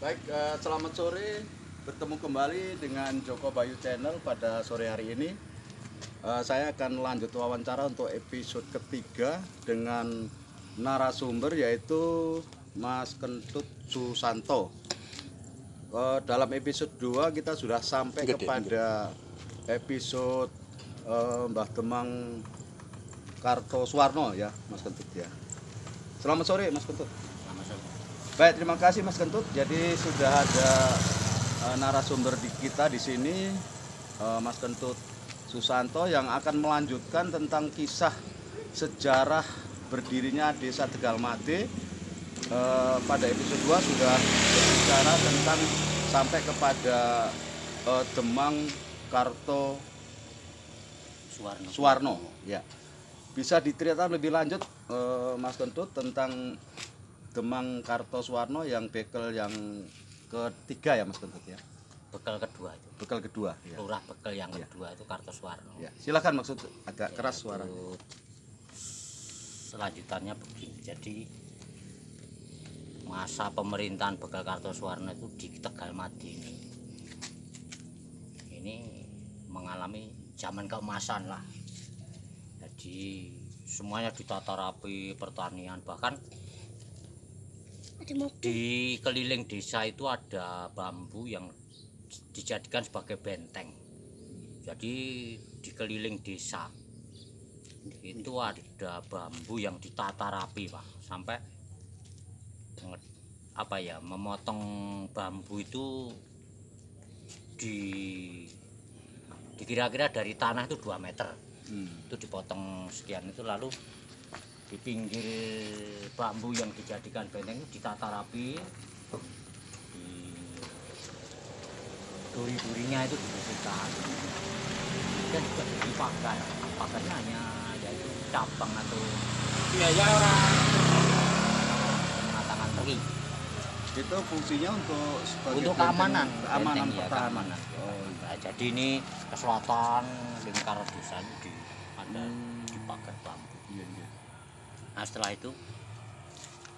Baik, selamat sore. Bertemu kembali dengan Joko Bayu Channel pada sore hari ini. Saya akan lanjut wawancara untuk episode ketiga dengan narasumber yaitu Mas Kentut Susanto. Dalam episode 2 kita sudah sampai kepada episode Mbah Demang Kartosuwarno ya, Mas Kentut ya. Selamat sore Mas Kentut. Baik, terima kasih Mas Kentut. Jadi sudah ada narasumber kita di sini, Mas Kentut Susanto yang akan melanjutkan tentang kisah sejarah berdirinya Desa Tegalmade. Pada episode 2 sudah berbicara tentang sampai kepada Demang Kartosuwarno. Ya. Bisa diceritakan lebih lanjut Mas Kentut tentang Demang Kartosuwarno yang bekel yang ketiga ya Mas Kentut ya. Bekel kedua itu. Bekel kedua. Ya. Lurah bekel yang kedua itu Kartosuwarno. Ya. Silakan maksud agak keras suara. Selanjutannya begini. Jadi masa pemerintahan Bekel Kartosuwarno itu di Tegalmade ini mengalami zaman keemasan lah. Jadi semuanya ditata rapi, pertanian, bahkan di keliling desa itu ada bambu yang dijadikan sebagai benteng. Jadi di keliling desa itu ada bambu yang ditata rapi Pak, sampai memotong bambu itu dikira-kira dari tanah itu 2 meter. Itu dipotong sekian itu, lalu di pinggir bambu yang dijadikan benteng itu ditata rapi, duri-durinya itu dibersihkan, dan juga dipagar. Pagarnya hanya yaitu cabang atau biaya orang mengatakan teri. Itu fungsinya untuk keamanan, keamanan ya, pertahanan. Nah, jadi ini ke selatan lingkar desa itu ada dipagar bambu. Nah, setelah itu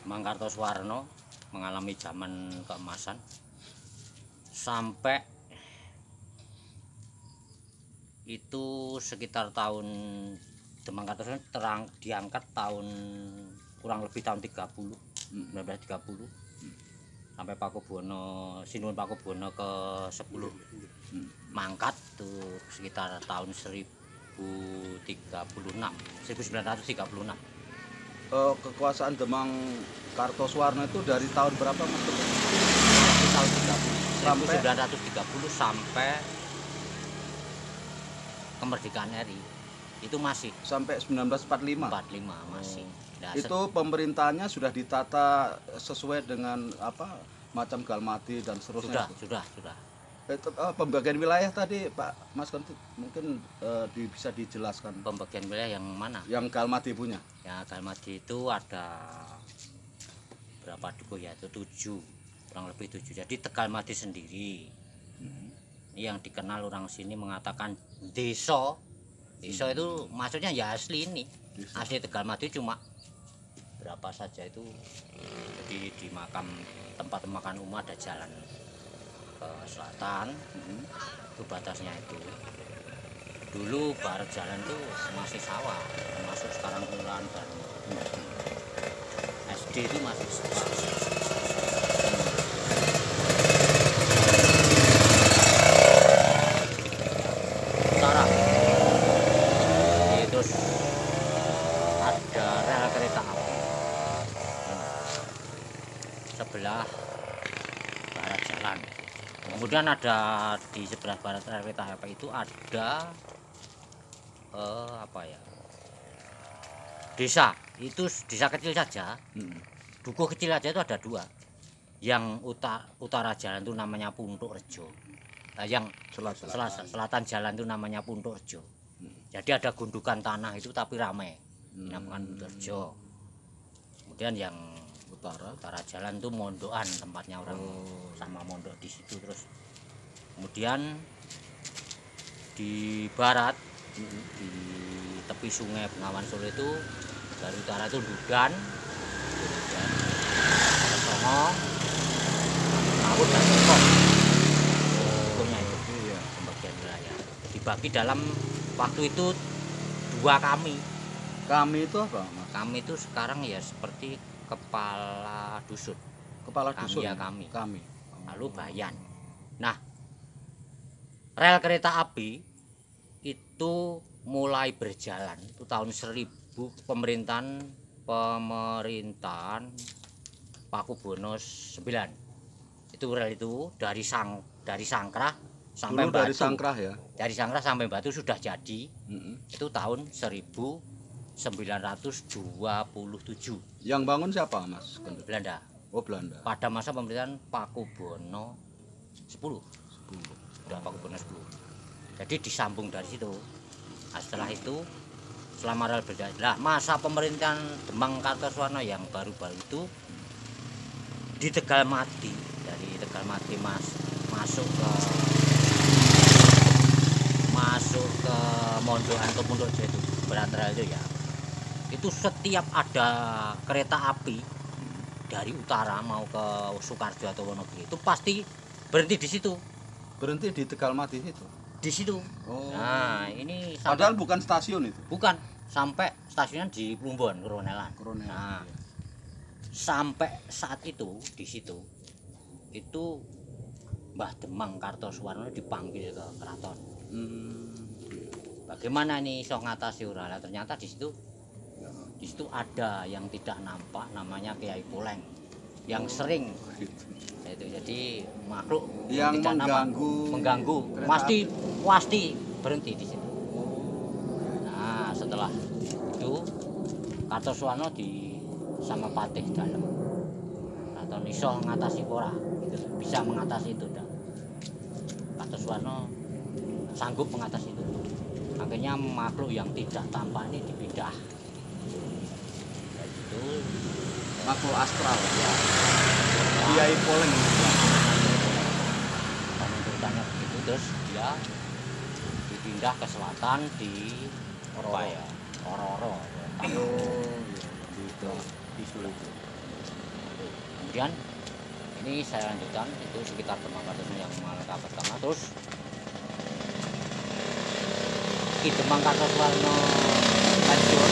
Demang Kartosuwarno mengalami zaman keemasan sampai itu sekitar tahun Demang Kartosuwarno diangkat tahun kurang lebih tahun 1930 sampai Sinuhun Pakubuwono ke 10 mangkat tuh sekitar tahun 1936. Kekuasaan Demang Kartosuwarno itu dari tahun berapa Mas? Tahun 1930 sampai kemerdekaan RI itu masih sampai 1945. 45 masih. Nah, itu pemerintahannya sudah ditata sesuai dengan macam Galmade dan seterusnya. Sudah. Pembagian wilayah tadi Pak Mas Kentut mungkin bisa dijelaskan. Pembagian wilayah yang mana? Yang Galmade punya. Ya, Galmade itu ada berapa dukuh ya? Itu 7, kurang lebih 7. Jadi Tegalmade sendiri. Ini yang dikenal orang sini mengatakan desa. Desa itu maksudnya ya asli ini. Asli Tegalmade cuma berapa saja itu. Jadi di tempat makan umum ada jalan ke selatan, itu batasnya itu. Dulu barat jalan itu masih sawah, termasuk sekarang kelurahan dan SD itu masih utara. Terus ada rel kereta api sebelah barat jalan. Kemudian ada di sebelah barat rel kereta api itu ada desa. Itu desa kecil saja. Dukuh kecil aja itu ada 2. Yang utara jalan itu namanya Puntuk Rejo. Nah, yang selatan jalan itu namanya Puntuk Rejo. Jadi ada gundukan tanah itu tapi ramai. Dinamakan Puntuk Rejo. Kemudian yang utara jalan itu mondokan, tempatnya orang sama mondok di situ. Terus kemudian di barat di tepi sungai Bengawan Solo itu dari utara itu Dudan, Sono, Ngawur dan Depok. Hukumnya itu Iya. pembagian wilayah. Dibagi dalam waktu itu 2 kami. Kami itu apa, Mas? Kami itu sekarang ya seperti kepala dusun. Kepala Kami dusun. ya, kami. Kami. Lalu bayan. Nah, rel kereta api itu mulai berjalan itu tahun 1000 pemerintahan Pakubono 9. Itu rel itu dari Sangkrah sampai Dulu dari Batu. Sangkrah ya. Dari Sangkrah sampai Batu sudah jadi. Mm-mm. Itu tahun 1927. Yang bangun siapa, Mas? Belanda. Oh, Belanda. Pada masa pemerintahan Pakubono 10. Sudah Pakubono 10. Jadi disambung dari situ. Nah, setelah itu selama rel berjalan, nah, masa pemerintahan Demang Kartosuwarno yang baru-baru itu di Tegalmati, dari Tegalmati masuk ke Mondokan atau Pondok Jaya itu berat rel itu ya. Itu setiap ada kereta api dari utara mau ke Sukarjo atau Wonogiri itu pasti berhenti di situ. Berhenti di Tegalmati itu. Di situ. Oh. Nah, ini Padahal bukan stasiun itu. bukan sampai stasiunnya di Plumbon, Kronelan. Kronelan. Nah, Iya. sampai saat itu di situ itu Mbah Demang Kartosuwarno dipanggil ke keraton. Bagaimana nih iso ngatasi ora? Ternyata di situ ada yang tidak nampak, namanya Kiai Puleng yang sering Gitu. itu jadi makhluk Yang tidak nampak, mengganggu pasti berhenti di situ. Nah, setelah itu Kartosuwarno sama Patih Dalem atau iso ngatasi ora gitu. Bisa mengatasi itu dah. Kartosuwarno sanggup mengatasi itu. Akhirnya makhluk yang tidak tampak ini dipindah. Itu Makhluk astral. ya Kiai Poleng. ceritanya begitu, terus dia dipindah ke selatan di apa ya, Ororo. Oh, iya. Di Solo itu. Kemudian ini saya lanjutkan itu sekitar Demang Kartosuwarno yang Malaka pertama, terus Ki Demang Kartosuwarno pensiun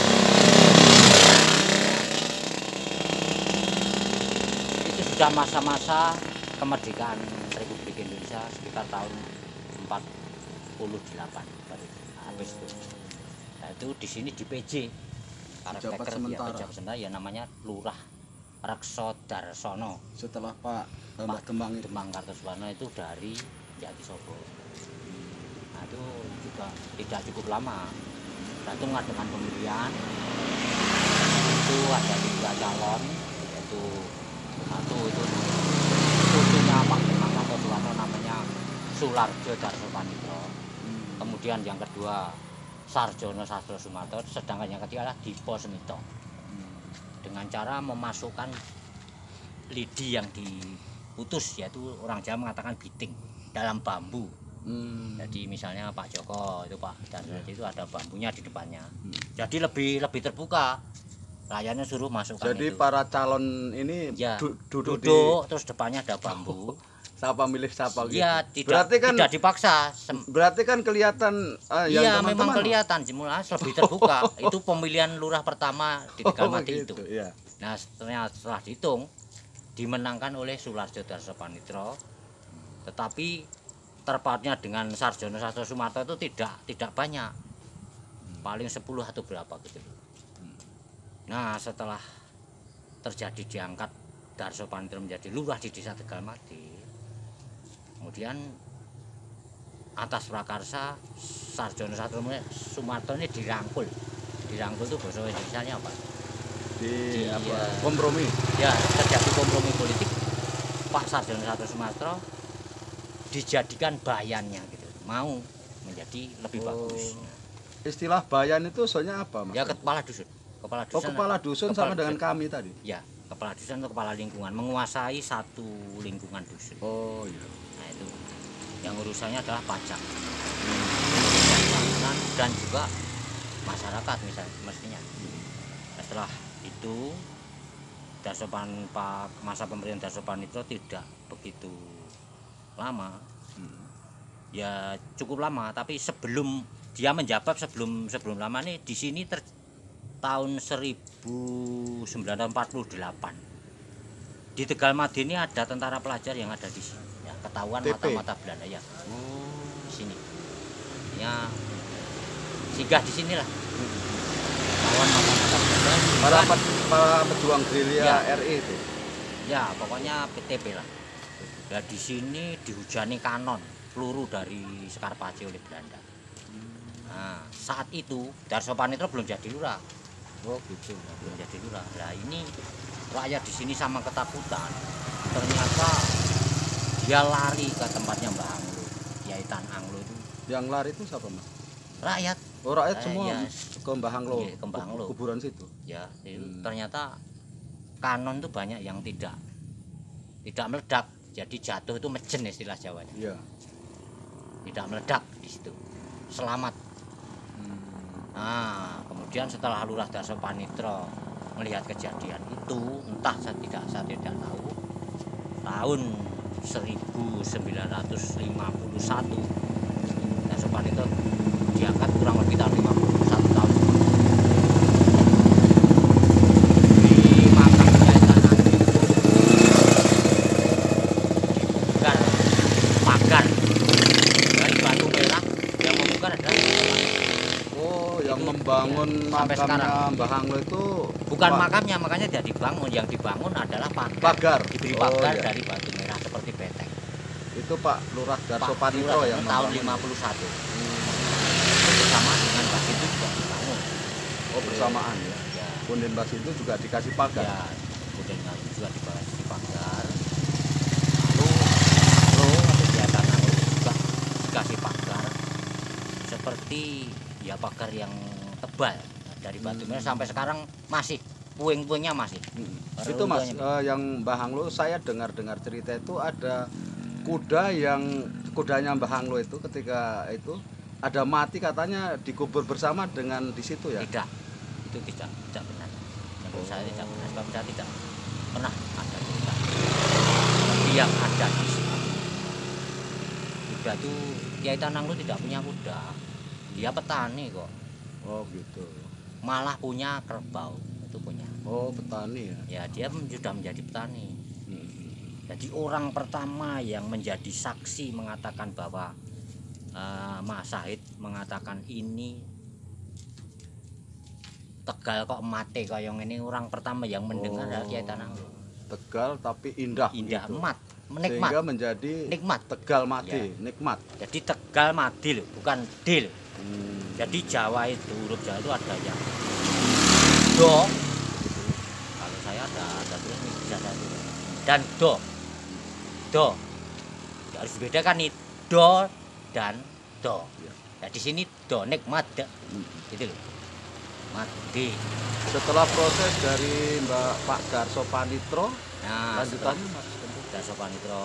itu sudah masa-masa kemerdekaan Republik Indonesia sekitar tahun 48 habis itu. Nah, itu di sini di PJ Pejabat ya, sementara. pejabat sementara ya namanya Lurah Rekso Darsono. Setelah Pak Mbah Demang itu. Demang Kartosuwarno itu dari Jatisobo. Nah, itu juga tidak cukup lama. Satu mengadakan pemilihan itu ada 3 calon, yaitu satu itu putunya Pak Demang Kartosuwarno namanya Sularjo Darsopanitro. Kemudian yang kedua Sarjono Sastro Sumarto, sedangkan yang ketiga adalah Dipo Semito. Dengan cara memasukkan lidi yang diputus, yaitu orang Jawa mengatakan biting, dalam bambu. Jadi misalnya Pak Joko itu Pak Darsono itu ada bambunya di depannya. Jadi lebih terbuka. Rakyatnya suruh masukkan Jadi itu. para calon ini Ya, duduk terus depannya ada bambu. siapa milih siapa gitu. Iya, Berarti kan tidak dipaksa. berarti kan kelihatan yang Iya, teman-teman. memang kelihatan jemulas lebih terbuka. Itu pemilihan lurah pertama di Tegalmati itu. Begitu, iya. Nah, setelah dihitung dimenangkan oleh Sularjo Darsopanitro. Tetapi terpautnya dengan Sarjono Sastro Sumarto itu tidak banyak. Paling 10 atau berapa gitu. Nah, setelah terjadi diangkat Darsopanitro menjadi lurah di desa Tegalmati, kemudian atas prakarsa Sarjono Sastro Sumarto ini dirangkul itu bahasa Indonesia apa? Kompromi. Ya, terjadi kompromi politik. Pak Sarjono Sastro Sumarto dijadikan bayannya gitu, mau menjadi lebih bagus. Istilah bayan itu soalnya apa, Mas? Ya, kepala dusun. Kepala dusun sama dengan kami tadi. Ya, kepala dusun atau kepala lingkungan, menguasai satu lingkungan dusun. Oh iya. Nah, itu yang urusannya adalah pajak, bangunan dan juga masyarakat mestinya. Nah, setelah itu masa pemerintahan Darsopanitro tidak begitu lama. Ya cukup lama, tapi sebelum dia menjabat sebelum lama nih di sini tahun 1948 di Tegal Madi ini ada tentara pelajar yang ada di sini. Ya, ketahuan TP. mata-mata Belanda ya. Di sini. Ya singgah di sinilah. Ketahuan mata-mata Belanda. Para pejuang gerilya Ya. RI itu. Ya, pokoknya PTP lah. Ya di sini dihujani kanon peluru dari Sekar Pace oleh Belanda. Nah, saat itu Darso Panitro belum jadi lurah. Oh gitu. Belum jadi lurah. Nah, ini rakyat di sini sama ketakutan. Ternyata dia lari ke tempatnya Mbah Anglo, Kiai Tan Anglo itu. Yang lari itu siapa Mas? Rakyat. Oh rakyat semua Ya, ke Mbah Anglo. Iya, ke Mbah Anglo. Kuburan situ. Ya, itu ternyata kanon itu banyak yang tidak meledak. Jadi jatuh itu mejen istilah Jawanya. Iya. Tidak meledak di situ. Selamat. Nah, kemudian setelah Lurah Darso Panitro melihat kejadian itu, entah saya tidak tahu, tahun 1951 Darso Panitro diangkat kurang lebih tahun 51 tahun. Di makam Kiai Tanah dibongkar pagar dari batu merah, yang membongkar adalah Oh, yang membangun sampai makamnya sekarang. Mbah Anglo itu bukan Wah, makamnya, makanya dia dibangun. Yang dibangun adalah pagar. pagar. Diberi Oh, pagar iya. dari batu merah seperti beteng. Itu Pak Lurah Darso Pak Panitro Lurah yang tahun membangun. 51. Bersama dengan Mbah itu juga dibangun. Oh, bersamaan ya. Ya, Punden Bas itu juga dikasih pagar. ya. Kemudian juga dikasih pagar. Lalu kegiatan juga dikasih pagar seperti ya pagar yang tebal dari batu merah sampai sekarang masih puing-puingnya masih. Itu Mas, Reruntuhannya. yang Mbah Anglo saya dengar cerita itu ada kudanya Mbah Anglo itu ketika itu ada mati katanya dikubur bersama dengan di situ ya. Tidak, itu tidak benar. Menurut saya tidak benar, sebab saya tidak pernah ada cerita yang ada di sini. Kuda itu Kiai Tananglu tidak punya kuda, dia petani kok, Oh gitu. malah punya kerbau, itu punya. Oh petani ya. Ya dia sudah menjadi petani. Hmm. Jadi orang pertama yang menjadi saksi mengatakan bahwa Mas Sahid mengatakan ini Tegal kok mati kayong ini, orang pertama yang mendengar adalah Kiai Tananglu. Tegal tapi indah. Indah, begitu. emat, menikmat, Sehingga menjadi nikmat. Tegal mati, Ya. nikmat. Jadi Tegal mati loh, bukan dil. Hmm. Jadi Jawa itu, huruf Jawa itu ada yang do. Kalau saya ada tulis ini bisa saya tulis. Dan do. Ya, harus dibedakan nih, do dan do. Ya. Nah, di sini do nikmat, gitu loh. Mati. Setelah proses dari Pak Darso Panitro, Nah, setelah lanjutannya Mas. Darso Panitro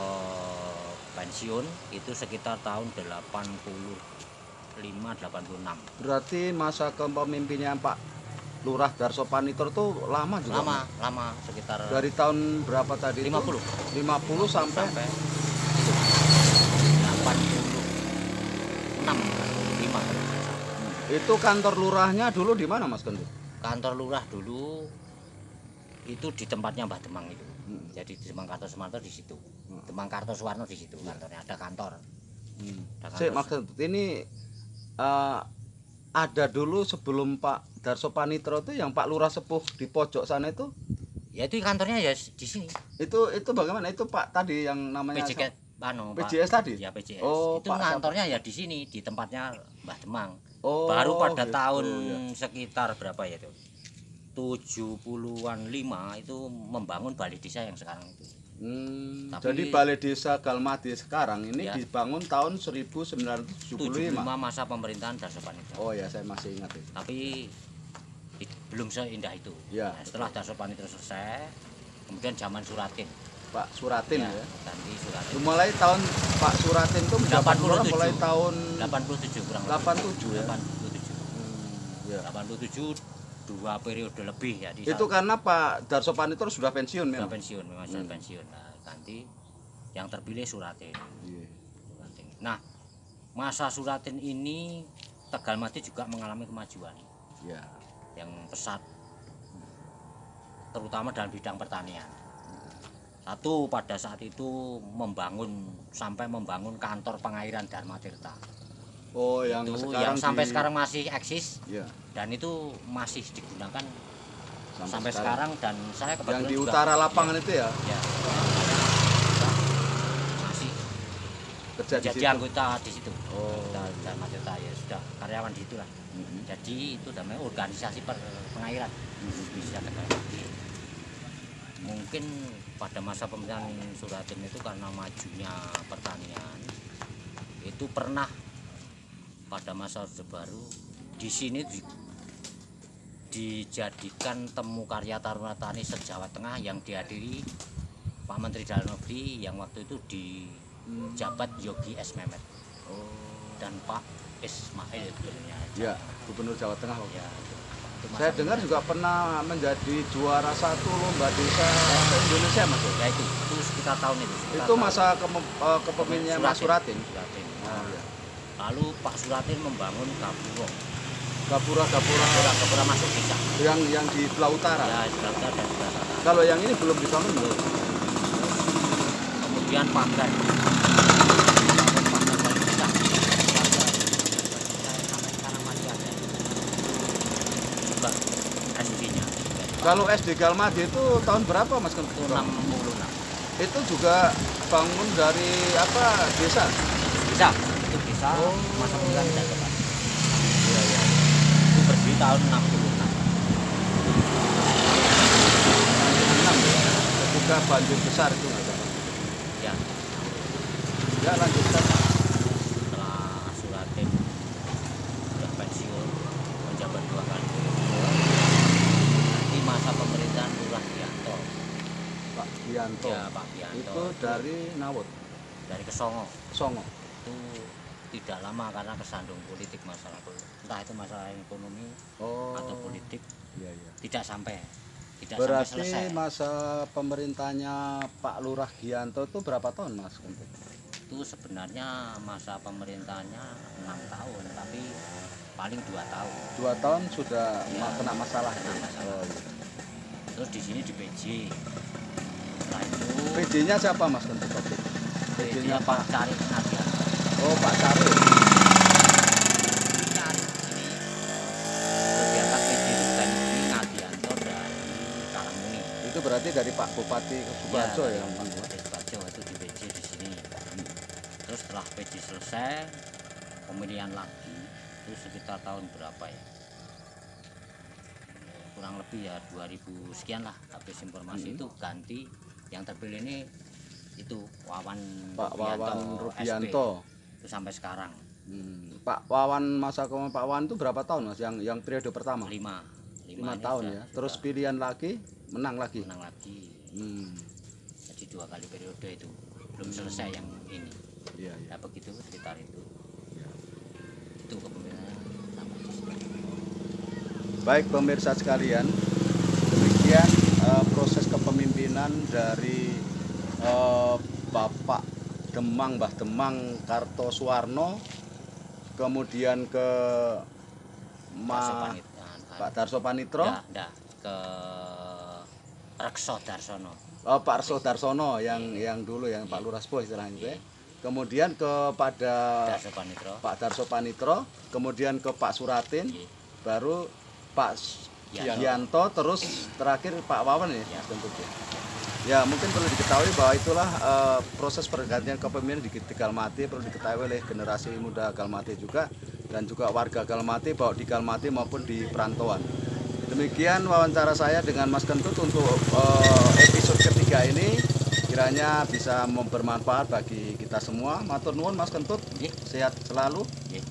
pensiun itu sekitar tahun 85-86. Berarti masa kepemimpinannya Pak Lurah Darso Panitro itu lama juga. Mas? Lama sekitar Dari tahun berapa tadi? 50. 50 sampai sampai itu 86 5. itu kantor lurahnya dulu di mana Mas Kendut? Kantor lurah dulu itu di tempatnya Mbah Demang itu. Jadi di Demang Kartosumarto di situ. Demang Kartosuwarno di situ kantornya, ada kantor. Ada Sik, kantor. Mas Kendut, ini ada dulu sebelum Pak Darso Panitro itu yang Pak Lurah Sepuh di pojok sana itu Ya itu kantornya ya di sini. itu bagaimana? Itu Pak tadi yang namanya PJS Pak. PJS tadi? Ya PJS. Oh, itu Pak kantornya ya di sini, di tempatnya Mbah Demang. Oh, Baru pada gitu, tahun ya. sekitar berapa ya itu? 70-an 5 itu membangun balai desa yang sekarang itu. Tapi- Jadi Balai Desa Galmadi sekarang ini Ya. dibangun tahun 1975. 75 masa pemerintahan Darso Panitro. Oh ya, saya masih ingat itu. Tapi belum seindah itu. Ya, Nah, setelah Darso Panitro selesai, kemudian zaman Suratin. Pak Suratin ya. Ganti Suratin. Mulai tahun Pak Suratin itu menjabat lurah 87. mulai tahun 87 kurang 87 ya. 87. ya. 87 2 periode lebih ya di Itu karena Pak Darso Panitro sudah pensiun sudah memang. pensiun, memang sudah pensiun. Nah, ganti yang terpilih Suratin. Iya. Nah, masa Suratin ini Tegalmati juga mengalami kemajuan Ya. yang pesat, terutama dalam bidang pertanian. Satu, pada saat itu sampai membangun kantor pengairan Dharma Tirta. Oh, yang Itu sekarang yang sampai sekarang masih eksis Ya. dan itu masih digunakan Sampai sampai sekarang. Dan saya kebetulan Yang di juga, utara lapangan itu ya. ya, masih Kerja di jadi situ. anggota di situ. Oh. Dharma Tirta ya sudah karyawan di situ lah. Mhm. Jadi itu namanya organisasi pengairan bisa Tegalmati. Mungkin pada masa pemerintahan Suratin itu karena majunya pertanian, itu pernah pada masa Orde Baru di sini dijadikan temu karya Taruna Tani se-Jawa Tengah yang dihadiri Pak Menteri Dalam Negeri yang waktu itu dijabat Yogi S. Mehmet dan Pak Ismail gubernurnya. Ya, Gubernur Jawa Tengah. Ya, itu masa Saya dengar juga pernah menjadi juara 1 lomba desa Indonesia, Mas. ya itu sekitar tahun itu. Itu masa kepemimpinannya Mas Suratin. Suratin. Oh, ya. Lalu Pak Suratin membangun gapura Gapura masuk desa. yang di sebelah utara. Ya, sebelah utara dan sebelah selatan. Kalau yang ini belum dibangun belum. Kemudian pagar. Sampai sekarang masih ada. Juga SD-nya. Kalau SD Galmadi itu tahun berapa, Mas? Itu 66. Itu juga bangun dari apa? Desa. Bisa. Itu bisa. Oh. Masa pemilihan tidak tepat. Iya, iya. Itu berdiri tahun 66. 6 ya. Ketika banjir besar itu nggak ada. Ya. Ya, lanjutkan. Setelah Suratin sudah pensiun menjabat 2 kali. Nanti masa pemerintahan Lurah Giyanto. Pak Giyanto. Ya, Pak Giyanto. Itu dari Nawut, Dari Kesongo. Songo. Itu tidak lama karena kesandung politik masalah entah itu masalah ekonomi Oh. atau politik Iya, iya. tidak sampai Berarti selesai. masa pemerintahnya Pak Lurah Giyanto itu berapa tahun, Mas? Itu sebenarnya masa pemerintahannya 6 tahun tapi paling 2 tahun. 2 tahun sudah Ya. kena masalah. Kena masalah. Oh, iya. Terus di sini di PJ. Setelah itu PJ-nya siapa, Mas? PJ-nya Pak Cari Ngadian. Oh, Pak Cari. Ini kegiatan PJ itu bukan di Ngadianto dari Kalamuni. Itu berarti dari Pak Bupati Subarjo ya, Bang? Bupati Subarjo itu di PJ di sini. Terus setelah PJ selesai, pemilihan lagi itu sekitar tahun berapa ya? Kurang lebih ya 2000 sekian lah. Habis informasi itu ganti yang terpilih ini itu Pak Wawan SP. Rubianto. Itu sampai sekarang Pak Wawan, masa kepemimpinan Pak Wawan itu berapa tahun, Mas? Yang periode pertama? 5 5 tahun ya. Terus pilihan lagi, menang lagi. menang lagi. Hmm. Jadi 2 kali periode itu belum selesai yang ini. Iya, iya. Ya begitu sekitar itu. Itu kepemimpinan sama. Baik pemirsa sekalian, demikian proses kepemimpinan dari Bapak Demang, Mbah Demang Kartosuwarno, kemudian ke Pak Darso Panitro, Ke Rekso Darsono. Pak Arso Darsono yang dulu yang Pak Luraspo istilahnya itu ya. Kemudian kepada Darso Panitro. Pak Darso Panitro, kemudian ke Pak Suratin, Iya. baru Pak Giyanto. Giyanto, terus terakhir Pak Wawan ya. Ya. Ya, mungkin perlu diketahui bahwa itulah proses pergantian kepemimpinan di Galmati perlu diketahui oleh generasi muda Galmati juga dan juga warga Galmati baik di Galmati maupun di perantauan. Demikian wawancara saya dengan Mas Kentut untuk episode ketiga ini, kiranya bisa bermanfaat bagi kita semua. Matur nuwun Mas Kentut, Nggih. sehat selalu. Nggih.